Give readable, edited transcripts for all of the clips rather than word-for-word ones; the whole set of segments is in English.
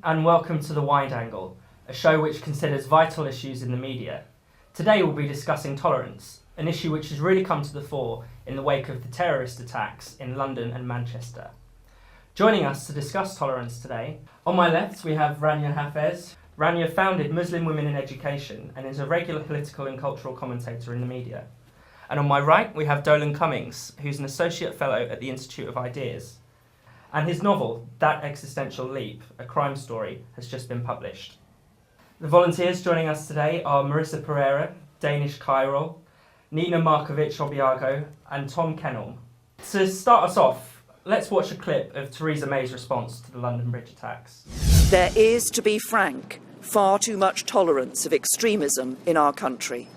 and welcome to The Wide Angle, a show which considers vital issues in the media. Today we'll be discussing tolerance, an issue which has really come to the fore in the wake of the terrorist attacks in London and Manchester. Joining us to discuss tolerance today, on my left we have Rania Hafez. Rania founded Muslim Women in Education and is a regular political and cultural commentator in the media. And on my right we have Dolan Cummings, who's an Associate Fellow at the Institute of Ideas. And his novel, That Existential Leap, a crime story, has just been published. The volunteers joining us today are Marissa Pereira, Danish Cairo, Nina Markovic-Obiago and Tom Kennel. To start us off, let's watch a clip of Theresa May's response to the London Bridge attacks. There is, to be frank, far too much tolerance of extremism in our country.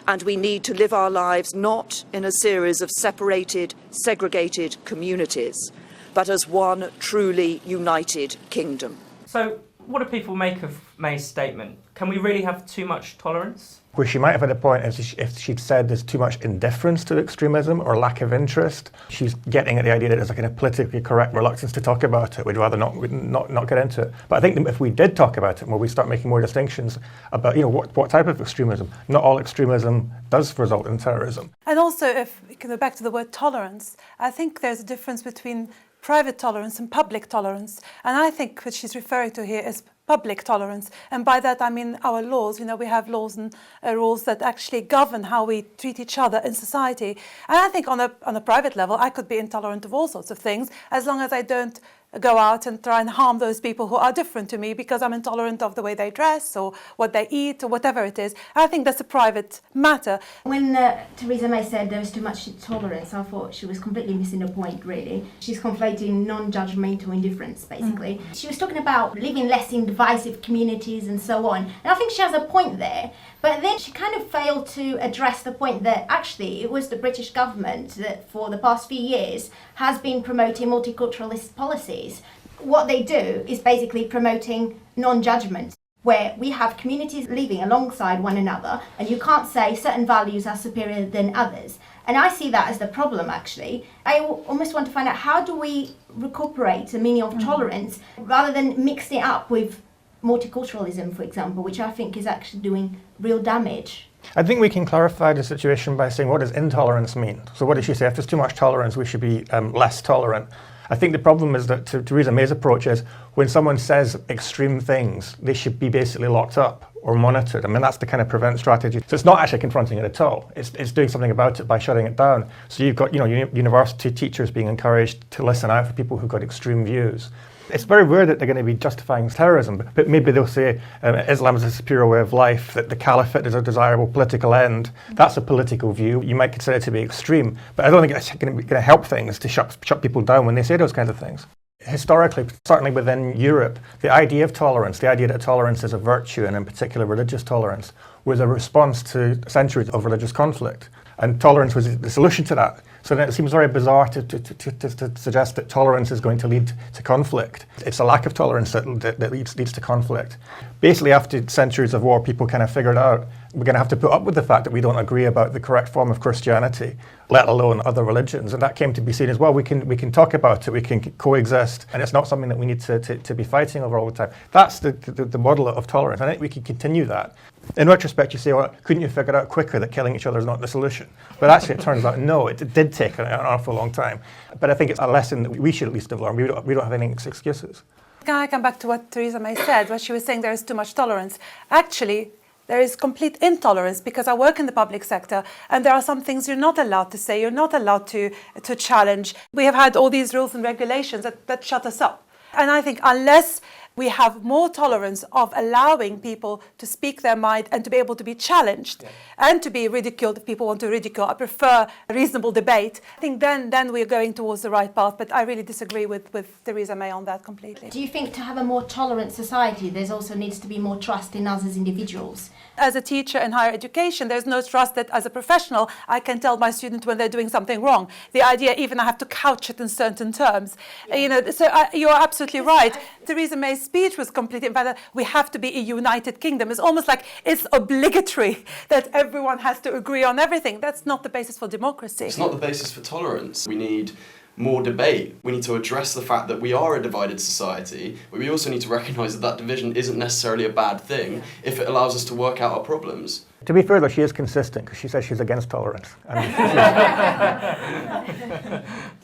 And we need to live our lives not in a series of separated, segregated communities, but as one truly united kingdom. So, what do people make of May's statement? Can we really have too much tolerance? Where she might have had a point if she'd said there's too much indifference to extremism or lack of interest. She's getting at the idea that there's a kind of politically correct reluctance to talk about it. We'd rather not get into it. But I think that if we did talk about it, where we start making more distinctions about what type of extremism, not all extremism does result in terrorism. And also, if we go back to the word tolerance, I think there's a difference between private tolerance and public tolerance. And I think what she's referring to here is public tolerance. And by that I mean our laws. We have laws and rules that actually govern how we treat each other in society. And I think on a private level, I could be intolerant of all sorts of things, as long as I don't go out and try and harm those people who are different to me because I'm intolerant of the way they dress or what they eat or whatever it is. I think that's a private matter. When Theresa May said there was too much tolerance, I thought she was completely missing the point, really. She's conflating non-judgmental indifference, basically. She was talking about living less in divisive communities and so on. And I think she has a point there. But then she kind of failed to address the point that actually it was the British government that for the past few years has been promoting multiculturalist policies. What they do is basically promoting non-judgment, where we have communities living alongside one another and you can't say certain values are superior than others. And I see that as the problem, actually. I almost want to find out, how do we recuperate the meaning of tolerance rather than mixing it up with multiculturalism, for example, which I think is actually doing real damage? I think we can clarify the situation by saying, what does intolerance mean? So what did she say? If there's too much tolerance, we should be less tolerant. I think the problem is that Theresa May's approach is when someone says extreme things, they should be basically locked up or monitored. I mean, that's the kind of prevent strategy. So it's not actually confronting it at all. It's doing something about it by shutting it down. So you've got university teachers being encouraged to listen out for people who've got extreme views. It's very rare that they're going to be justifying terrorism, but maybe they'll say Islam is a superior way of life, that the caliphate is a desirable political end. That's a political view. You might consider it to be extreme, but I don't think it's going to help things to shut people down when they say those kinds of things. Historically, certainly within Europe, the idea of tolerance, the idea that tolerance is a virtue, and in particular religious tolerance, was a response to centuries of religious conflict. And tolerance was the solution to that. So then it seems very bizarre to suggest that tolerance is going to lead to conflict. It's a lack of tolerance that leads to conflict. Basically, after centuries of war, people kind of figured out we're going to have to put up with the fact that we don't agree about the correct form of Christianity, let alone other religions. And that came to be seen as, well, we can talk about it, we can coexist, and it's not something that we need to be fighting over all the time. That's the model of tolerance. I think we can continue that. In retrospect, you say, well, couldn't you figure out quicker that killing each other is not the solution? But actually, it turns out, no, it did take an awful long time. But I think it's a lesson that we should at least have learned. We don't have any excuses. Can I come back to what Theresa May said, where she was saying there is too much tolerance? Actually, there is complete intolerance, because I work in the public sector and there are some things you're not allowed to say, you're not allowed to challenge. We have had all these rules and regulations that shut us up. And I think unless we have more tolerance of allowing people to speak their mind and to be able to be challenged and to be ridiculed if people want to ridicule. I prefer a reasonable debate. I think then we're going towards the right path, but I really disagree with Theresa May on that completely. Do you think to have a more tolerant society, there's also needs to be more trust in us as individuals? As a teacher in higher education, there's no trust that as a professional, I can tell my student when they're doing something wrong. The idea even I have to couch it in certain terms. Yeah. You're absolutely right. Theresa May's speech was completely about we have to be a united kingdom. It's almost like it's obligatory that everyone has to agree on everything. That's not the basis for democracy. It's not the basis for tolerance. We need more debate. We need to address the fact that we are a divided society, but we also need to recognise that that division isn't necessarily a bad thing if it allows us to work out our problems. To be fair, though, she is consistent because she says she's against tolerance.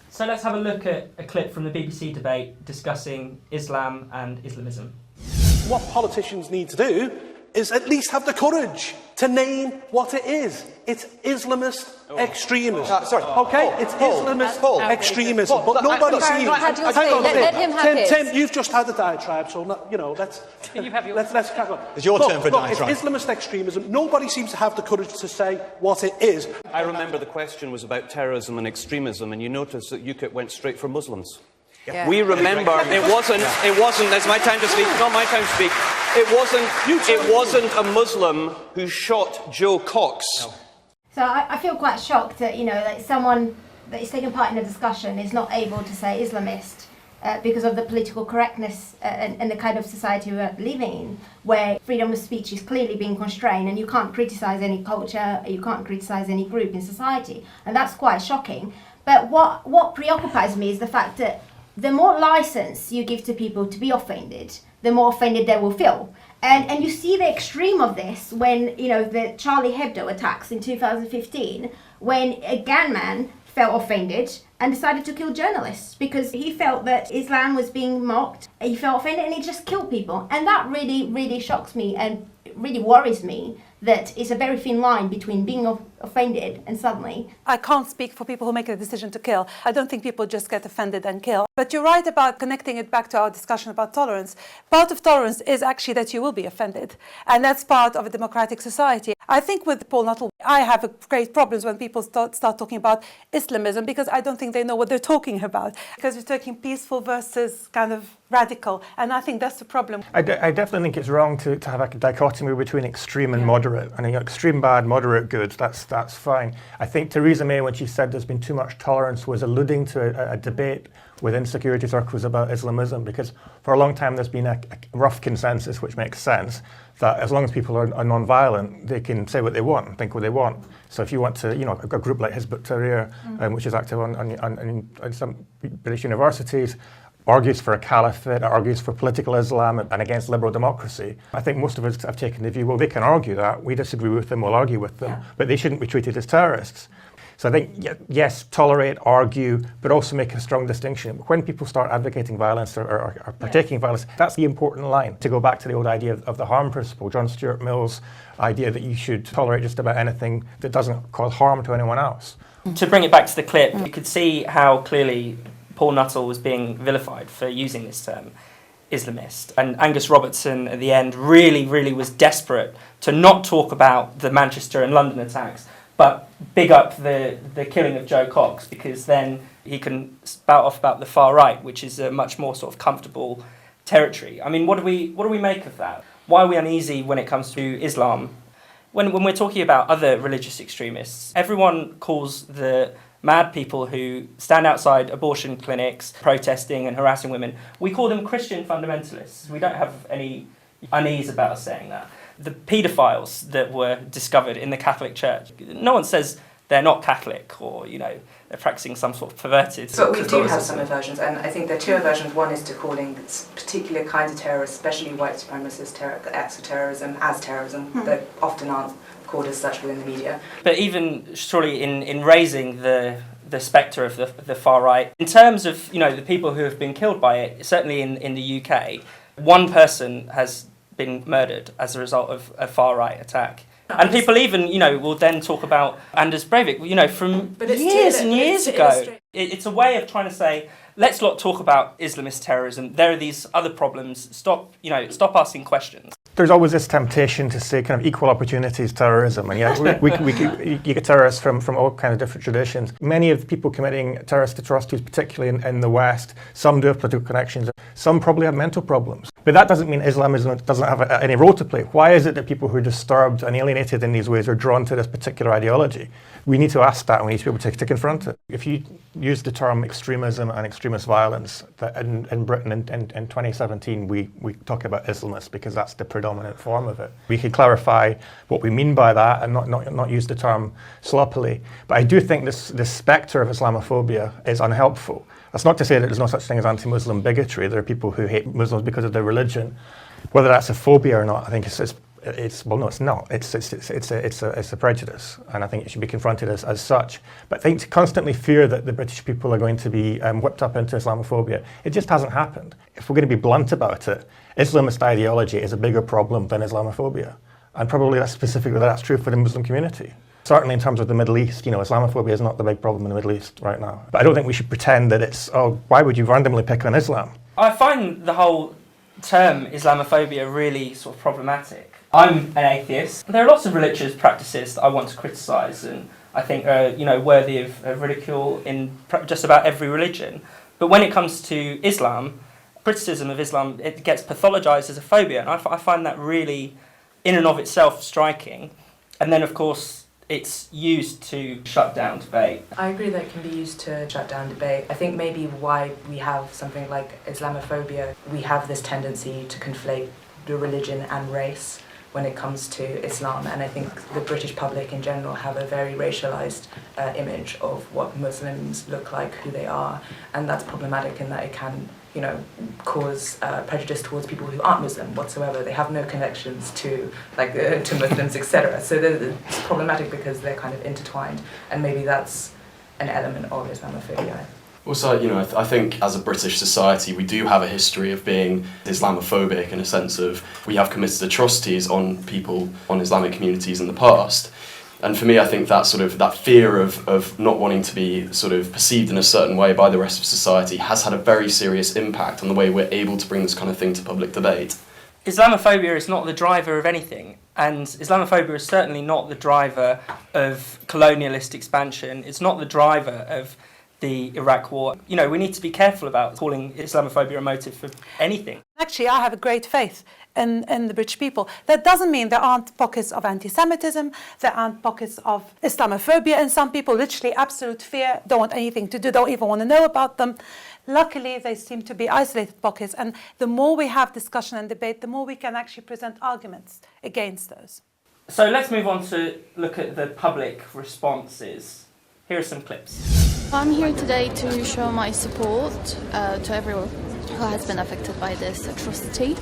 So let's have a look at a clip from the BBC debate discussing Islam and Islamism. What politicians need to do is at least have the courage to name what it is. It's Islamist extremism. It's Islamist extremism. But nobody seems. Hang on, let him have his. Tim, you've just had a diatribe, so let's crack on. It's your turn for diatribe. It's Islamist extremism. Nobody seems to have the courage to say what it is. I remember the question was about terrorism and extremism, and you notice that UKIP went straight for Muslims. Yeah. We remember it wasn't, it's my time to speak, not my time to speak. It wasn't a Muslim who shot Joe Cox. No. So I feel quite shocked that, that someone that is taking part in a discussion is not able to say Islamist because of the political correctness and the kind of society we're living in, where freedom of speech is clearly being constrained and you can't criticise any culture, you can't criticise any group in society. And that's quite shocking. But what preoccupies me is the fact that the more license you give to people to be offended, the more offended they will feel. And you see the extreme of this when, the Charlie Hebdo attacks in 2015, when a gunman felt offended and decided to kill journalists because he felt that Islam was being mocked. He felt offended and he just killed people. And that really, really shocks me and really worries me, that it's a very thin line between being offended and suddenly. I can't speak for people who make a decision to kill. I don't think people just get offended and kill. But you're right about connecting it back to our discussion about tolerance. Part of tolerance is actually that you will be offended. And that's part of a democratic society. I think with Paul Nuttall, I have great problems when people start talking about Islamism because I don't think they know what they're talking about. Because we're talking peaceful versus kind of radical. And I think that's the problem. I definitely think it's wrong to have a dichotomy between extreme and moderate. And extreme bad, moderate good, that's fine. I think Theresa May, when she said there's been too much tolerance, was alluding to a debate within security circles about Islamism, because for a long time there's been a rough consensus, which makes sense, that as long as people are non-violent, they can say what they want and think what they want. So if you want to, a group like Hizb ut-Tahrir, which is active on some British universities, argues for a caliphate, argues for political Islam and against liberal democracy. I think most of us have taken the view, well, they can argue that, we disagree with them, we'll argue with them, but they shouldn't be treated as terrorists. So I think, yes, tolerate, argue, but also make a strong distinction. When people start advocating violence or partaking violence, that's the important line. To go back to the old idea of the harm principle, John Stuart Mill's idea that you should tolerate just about anything that doesn't cause harm to anyone else. To bring it back to the clip, you could see how clearly Paul Nuttall was being vilified for using this term, Islamist. And Angus Robertson, at the end, really was desperate to not talk about the Manchester and London attacks, but big up the killing of Joe Cox, because then he can spout off about the far right, which is a much more sort of comfortable territory. I mean, what do we make of that? Why are we uneasy when it comes to Islam? When we're talking about other religious extremists, everyone calls the mad people who stand outside abortion clinics protesting and harassing women, we call them Christian fundamentalists. We don't have any unease about us saying that. The paedophiles that were discovered in the Catholic Church, no one says they're not Catholic or, they're practicing some sort of perverted But we do have some aversions, and I think there are two aversions. One is to calling particular kinds of terrorists, especially white supremacist acts of terrorism, as terrorism, that often aren't called as such within the media. But even surely in raising the spectre of the far right, in terms of the people who have been killed by it, certainly in the UK, one person has been murdered as a result of a far right attack. And people even, will then talk about Anders Breivik, from years and years ago. It's a way of trying to say, let's not talk about Islamist terrorism. There are these other problems. Stop asking questions. There's always this temptation to say kind of equal opportunities terrorism, and you get terrorists from all kinds of different traditions. Many of the people committing terrorist atrocities, particularly in the West, some do have political connections, some probably have mental problems. But that doesn't mean Islamism doesn't have any role to play. Why is it that people who are disturbed and alienated in these ways are drawn to this particular ideology? We need to ask that, and we need to be able to confront it. If you use the term extremism and extremist violence, that in Britain in 2017 we talk about Islamists because that's the predominant predominant form of it. We could clarify what we mean by that and not use the term sloppily. But I do think this spectre of Islamophobia is unhelpful. That's not to say that there's no such thing as anti-Muslim bigotry. There are people who hate Muslims because of their religion. Whether that's a phobia or not, I think it's well, no, it's not. It's a prejudice, and I think it should be confronted as such. But I think to constantly fear that the British people are going to be whipped up into Islamophobia, it just hasn't happened. If we're going to be blunt about it, Islamist ideology is a bigger problem than Islamophobia, and probably that's true for the Muslim community. Certainly in terms of the Middle East, Islamophobia is not the big problem in the Middle East right now. But I don't think we should pretend that why would you randomly pick on Islam? I find the whole term Islamophobia really sort of problematic. I'm an atheist. There are lots of religious practices that I want to criticise and I think are worthy of ridicule in just about every religion. But when it comes to Islam, criticism of Islam, it gets pathologised as a phobia, and I find that really, in and of itself, striking. And then, of course, it's used to shut down debate. I agree that it can be used to shut down debate. I think maybe why we have something like Islamophobia, we have this tendency to conflate the religion and race when it comes to Islam, and I think the British public in general have a very racialised image of what Muslims look like, who they are, and that's problematic in that it can cause prejudice towards people who aren't Muslim whatsoever. They have no connections to Muslims, etc. So it's problematic because they're kind of intertwined, and maybe that's an element of Islamophobia. Also, I think as a British society, we do have a history of being Islamophobic in a sense of we have committed atrocities on people, on Islamic communities in the past. And for me, I think that that fear of not wanting to be sort of perceived in a certain way by the rest of society has had a very serious impact on the way we're able to bring this kind of thing to public debate. Islamophobia is not the driver of anything, and Islamophobia is certainly not the driver of colonialist expansion. It's not the driver of the Iraq war. We need to be careful about calling Islamophobia a motive for anything. Actually, I have a great faith in the British people. That doesn't mean there aren't pockets of anti-Semitism, there aren't pockets of Islamophobia, and some people literally absolute fear, don't want anything to do, don't even want to know about them. Luckily, they seem to be isolated pockets, and the more we have discussion and debate, the more we can actually present arguments against those. So let's move on to look at the public responses. Here are some clips. I'm here today to show my support to everyone who has been affected by this atrocity.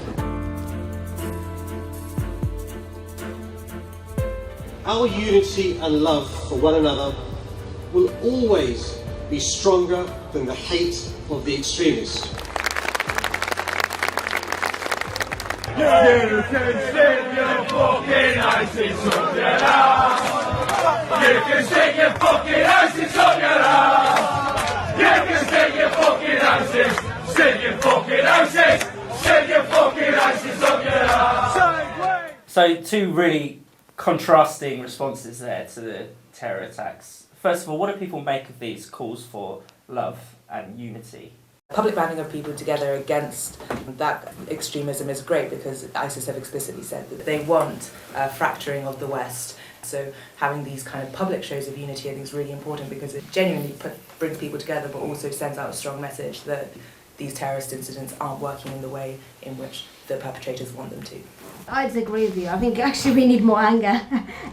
Our unity and love for one another will always be stronger than the hate of the extremists. You can sing your fucking ISIS song, you can sing your fucking ISIS song, you can sing your fucking ISIS, sing your fucking ISIS, sing your fucking ISIS song, So two really contrasting responses there to the terror attacks. First of all, what do people make of these calls for love and unity? Public banding of people together against that extremism is great because ISIS have explicitly said that they want fracturing of the West. So having these kind of public shows of unity I think is really important because it genuinely brings people together but also sends out a strong message that these terrorist incidents aren't working in the way in which the perpetrators want them to. I disagree with you. I think actually we need more anger.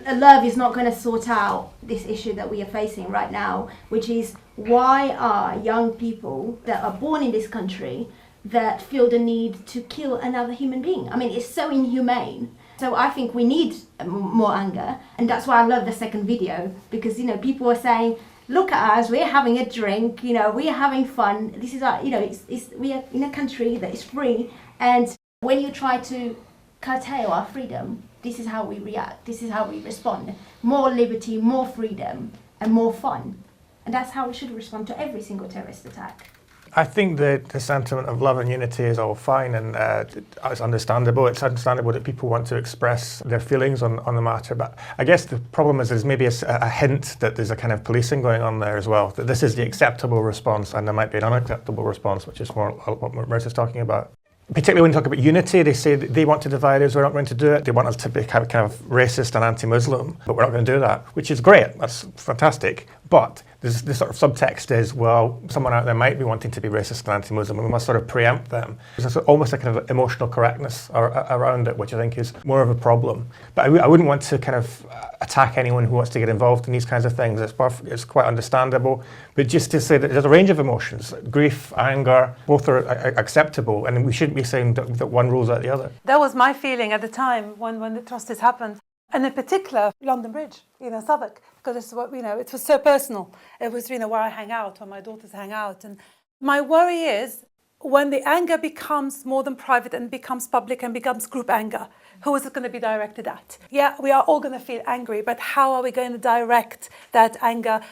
Love is not going to sort out this issue that we are facing right now, which is why are young people that are born in this country that feel the need to kill another human being? I mean, it's so inhumane. So I think we need more anger, and that's why I love the second video because people are saying, look at us, we're having a drink, we're having fun. This is our, we are in a country that is free, and when you try to curtail our freedom, this is how we react, this is how we respond. More liberty, more freedom, and more fun. And that's how we should respond to every single terrorist attack. I think that the sentiment of love and unity is all fine and it's understandable. It's understandable that people want to express their feelings on the matter. But I guess the problem is there's maybe a hint that there's a kind of policing going on there as well, that this is the acceptable response and there might be an unacceptable response, which is more what Marisa's talking about. Particularly when you talk about unity, they say that they want to divide us, we're not going to do it. They want us to be kind of racist and anti-Muslim, but we're not going to do that, which is great, that's fantastic. But the sort of subtext is, well, someone out there might be wanting to be racist and anti-Muslim, and we must sort of preempt them. There's almost a kind of emotional correctness around it, which I think is more of a problem. But I wouldn't want to kind of attack anyone who wants to get involved in these kinds of things. It's quite understandable. But just to say that there's a range of emotions, grief, anger, both are acceptable, and we shouldn't be saying that one rules out the other. That was my feeling at the time when the atrocities happened. And in particular, London Bridge, Southwark, because it's what, it was so personal. It was, where I hang out, where my daughters hang out. And my worry is when the anger becomes more than private and becomes public and becomes group anger, who is it going to be directed at? Yeah, we are all going to feel angry, but how are we going to direct that anger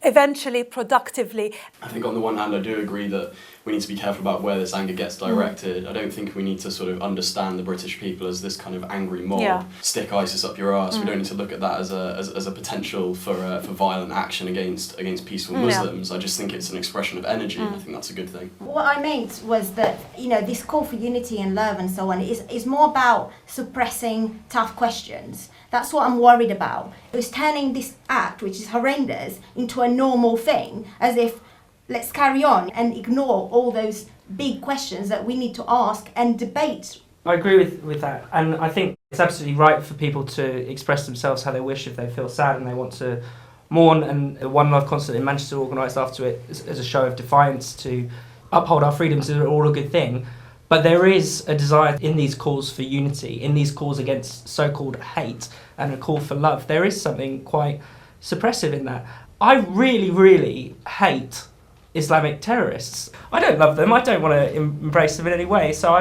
eventually, productively? I think on the one hand, I do agree that we need to be careful about where this anger gets directed. I don't think we need to sort of understand the British people as this kind of angry mob, stick ISIS up your arse. We don't need to look at that as a potential for violent action against peaceful Muslims. I just think it's an expression of energy, and I think that's a good thing. What I meant was that, this call for unity and love and so on is more about suppressing tough questions. That's what I'm worried about. It's turning this act, which is horrendous, into a normal thing, as if let's carry on and ignore all those big questions that we need to ask and debate. I agree with that, and I think it's absolutely right for people to express themselves how they wish if they feel sad and they want to mourn, and the One Love concert in Manchester organised after it as a show of defiance to uphold our freedoms is all a good thing. But there is a desire in these calls for unity, in these calls against so-called hate and a call for love. There is something quite suppressive in that. I really, really hate Islamic terrorists. I don't love them. I don't want to embrace them in any way. So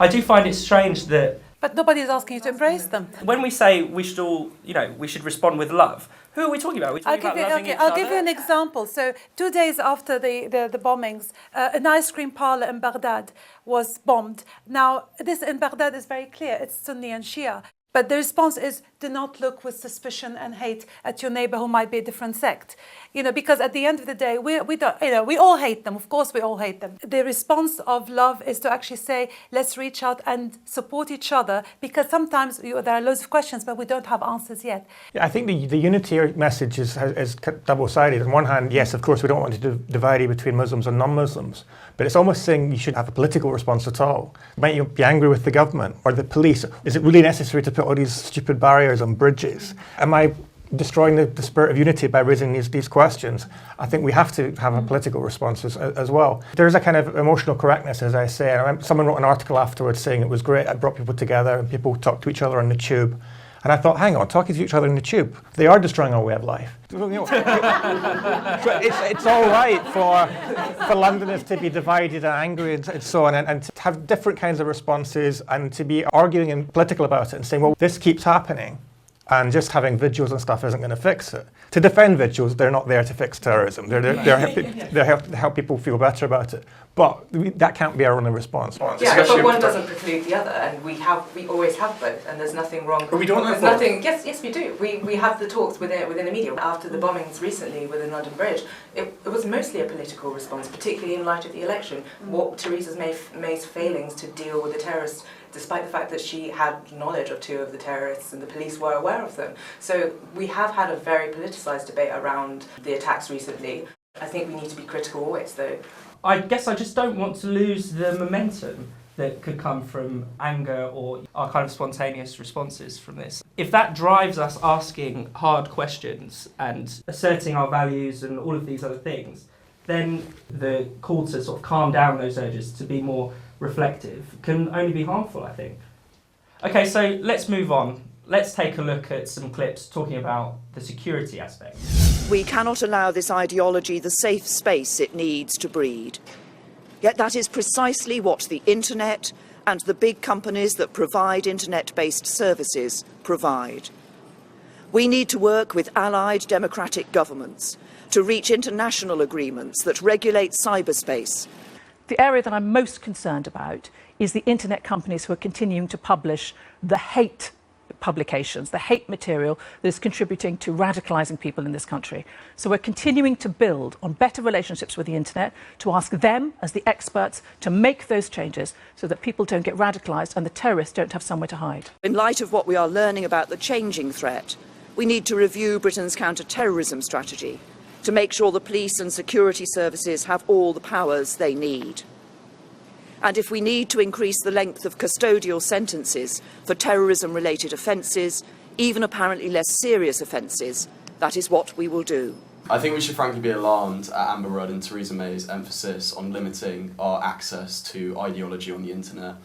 I do find it strange that... But nobody is asking you to embrace them. When we say we should all, we should respond with love, who are we talking about? I'll give you an example. So 2 days after the bombings, an ice cream parlor in Baghdad was bombed. Now, this in Baghdad is very clear. It's Sunni and Shia. But the response is, do not look with suspicion and hate at your neighbor who might be a different sect. Because at the end of the day, we don't, we all hate them. Of course, we all hate them. The response of love is to actually say, let's reach out and support each other, because sometimes there are loads of questions, but we don't have answers yet. Yeah, I think the unity message is double-sided. On one hand, yes, of course, we don't want to divide between Muslims and non-Muslims, but it's almost saying you should have a political response at all. Might you be angry with the government or the police? Is it really necessary to put all these stupid barriers on bridges? Am I destroying the spirit of unity by raising these questions? I think we have to have a political response as well. There is a kind of emotional correctness, as I say. Someone wrote an article afterwards saying it was great, it brought people together and people talked to each other on the tube. And I thought, hang on, talking to each other in the tube, they are destroying our way of life. It's all right for Londoners to be divided and angry and so on, and to have different kinds of responses and to be arguing and political about it and saying, well, this keeps happening. And just having vigils and stuff isn't going to fix it. To defend vigils, they're not there to fix terrorism. They're to help people feel better about it. But that can't be our only response. Yeah, but one doesn't preclude the other, and we always have both, and there's nothing wrong. But we don't have both. Yes, we do. We have the talks within the media. After the bombings recently within London Bridge, it was mostly a political response, particularly in light of the election. What Theresa May's failings to deal with the terrorists, despite the fact that she had knowledge of 2 of the terrorists and the police were aware of them. So we have had a very politicised debate around the attacks recently. I think we need to be critical always, though. I guess I just don't want to lose the momentum that could come from anger or our kind of spontaneous responses from this. If that drives us asking hard questions and asserting our values and all of these other things, then the call to sort of calm down those urges to be more reflective can only be harmful, I think. Okay, so let's move on. Let's take a look at some clips talking about the security aspect. We cannot allow this ideology the safe space it needs to breed. Yet that is precisely what the internet and the big companies that provide internet-based services provide. We need to work with allied democratic governments to reach international agreements that regulate cyberspace. The area that I'm most concerned about is the internet companies who are continuing to publish the hate publications, the hate material that is contributing to radicalising people in this country. So we're continuing to build on better relationships with the internet, to ask them, as the experts, to make those changes so that people don't get radicalised and the terrorists don't have somewhere to hide. In light of what we are learning about the changing threat, we need to review Britain's counter-terrorism strategy to make sure the police and security services have all the powers they need. And if we need to increase the length of custodial sentences for terrorism-related offences, even apparently less serious offences, that is what we will do. I think we should frankly be alarmed at Amber Rudd and Theresa May's emphasis on limiting our access to ideology on the internet,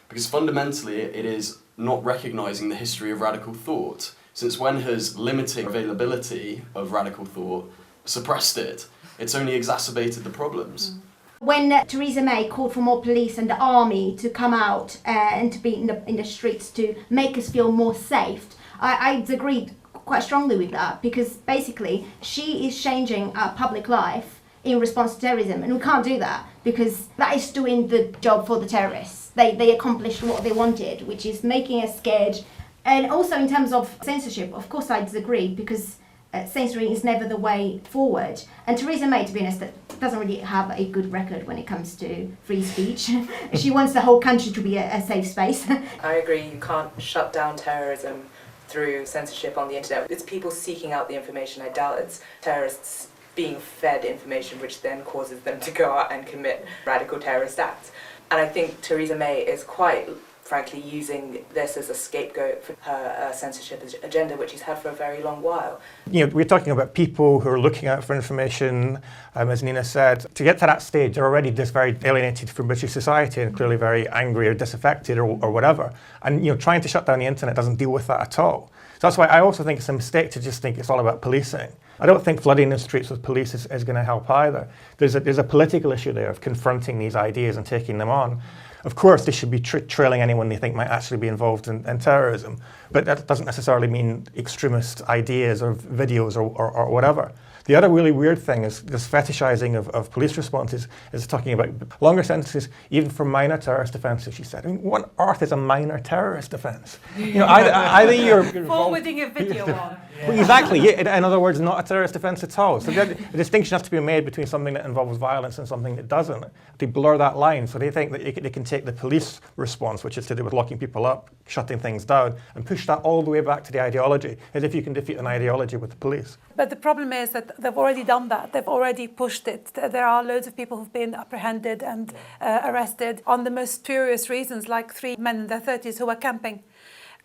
because fundamentally it is not recognising the history of radical thought. Since when has limiting availability of radical thought suppressed it? It's only exacerbated the problems. When Theresa May called for more police and the army to come out and to be in the streets to make us feel more safe, I agreed quite strongly with that, because basically she is changing our public life in response to terrorism, and we can't do that because that is doing the job for the terrorists. They accomplished what they wanted, which is making us scared. And also in terms of censorship, of course I disagree, because censoring is never the way forward. And Theresa May, to be honest, doesn't really have a good record when it comes to free speech. She wants the whole country to be a safe space. I agree, you can't shut down terrorism through censorship on the internet. It's people seeking out the information. I doubt it's terrorists being fed information which then causes them to go out and commit radical terrorist acts. And I think Theresa May is quite frankly using this as a scapegoat for her censorship agenda, which she's had for a very long while. You know, we're talking about people who are looking out for information, as Nina said. To get to that stage, they're already just very alienated from British society and clearly very angry or disaffected or whatever. And you know, trying to shut down the internet doesn't deal with that at all. So that's why I also think it's a mistake to just think it's all about policing. I don't think flooding the streets with police is going to help either. There's a political issue there of confronting these ideas and taking them on. Of course, they should be trailing anyone they think might actually be involved in terrorism, but that doesn't necessarily mean extremist ideas or videos or whatever. The other really weird thing is this fetishizing of police responses is talking about longer sentences, even for minor terrorist offences, she said. I mean, what on earth is a minor terrorist offence? You know, either you're forwarding a video on. Well, exactly. Yeah, in other words, not a terrorist offence at all. So the distinction has to be made between something that involves violence and something that doesn't. They blur that line, so they think that they can take the police response, which is to do with locking people up, shutting things down, and push that all the way back to the ideology, as if you can defeat an ideology with the police. But the problem is that they've already done that. They've already pushed it. There are loads of people who've been apprehended and arrested on the most spurious reasons, like 3 men in their 30s who were camping.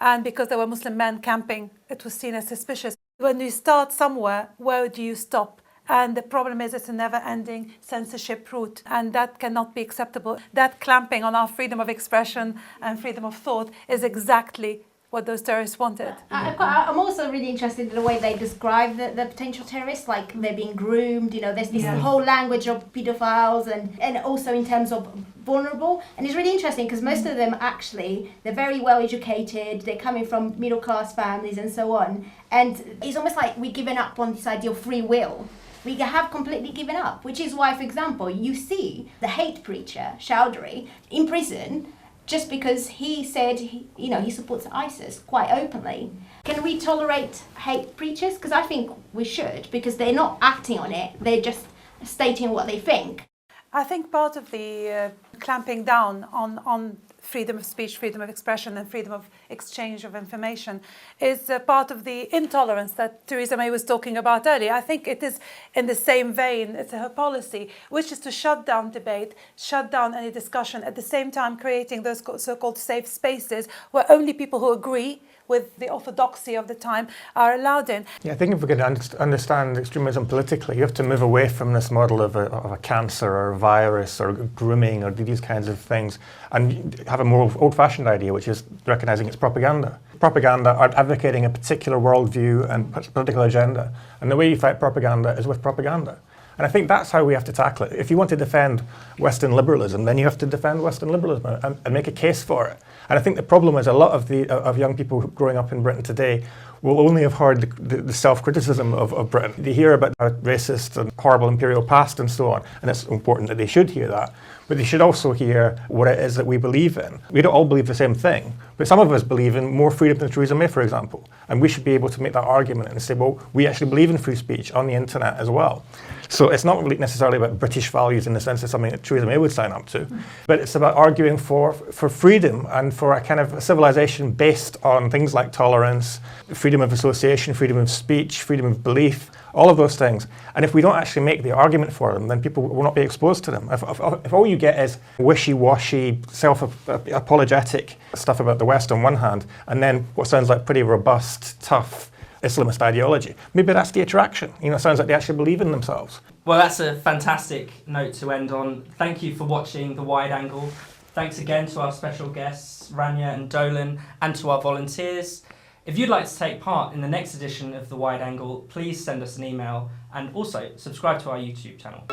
And because there were Muslim men camping, it was seen as suspicious. When you start somewhere, where do you stop? And the problem is it's a never-ending censorship route, and that cannot be acceptable. That clamping on our freedom of expression and freedom of thought is exactly what those terrorists wanted. I'm also really interested in the way they describe the potential terrorists, like they're being groomed, you know, there's this whole language of pedophiles and also in terms of vulnerable. And it's really interesting because most of them actually, they're very well educated, they're coming from middle class families and so on. And it's almost like we've given up on this idea of free will. We have completely given up, which is why, for example, you see the hate preacher, Chowdhury, in prison just because he said, he supports ISIS quite openly. Can we tolerate hate preachers? Because I think we should, because they're not acting on it, they're just stating what they think. I think part of the clamping down on freedom of speech, freedom of expression and freedom of exchange of information is part of the intolerance that Theresa May was talking about earlier. I think it is in the same vein, it's her policy, which is to shut down debate, shut down any discussion, at the same time creating those so-called safe spaces where only people who agree with the orthodoxy of the time are allowed in. Yeah, I think if we're going to understand extremism politically, you have to move away from this model of a cancer or a virus or grooming or these kinds of things and have a more old-fashioned idea, which is recognizing it's propaganda. Propaganda are advocating a particular worldview and political agenda, and the way you fight propaganda is with propaganda. And I think that's how we have to tackle it. If you want to defend Western liberalism, then you have to defend Western liberalism and make a case for it. And I think the problem is a lot of young people growing up in Britain today will only have heard the self-criticism of Britain. They hear about our racist and horrible imperial past and so on, and it's important that they should hear that. But they should also hear what it is that we believe in. We don't all believe the same thing, but some of us believe in more freedom than Theresa May, for example. And we should be able to make that argument and say, well, we actually believe in free speech on the internet as well. So it's not really necessarily about British values in the sense of something that Theresa May would sign up to, but it's about arguing for freedom and for a kind of a civilization based on things like tolerance, freedom of association, freedom of speech, freedom of belief, all of those things. And if we don't actually make the argument for them, then people will not be exposed to them. If all you get is wishy-washy, self-apologetic stuff about the West on one hand, and then what sounds like pretty robust, tough Islamist ideology, maybe that's the attraction. You know, it sounds like they actually believe in themselves. Well, that's a fantastic note to end on. Thank you for watching The Wide Angle. Thanks again to our special guests, Rania and Dolan, and to our volunteers. If you'd like to take part in the next edition of The Wide Angle, please send us an email and also subscribe to our YouTube channel.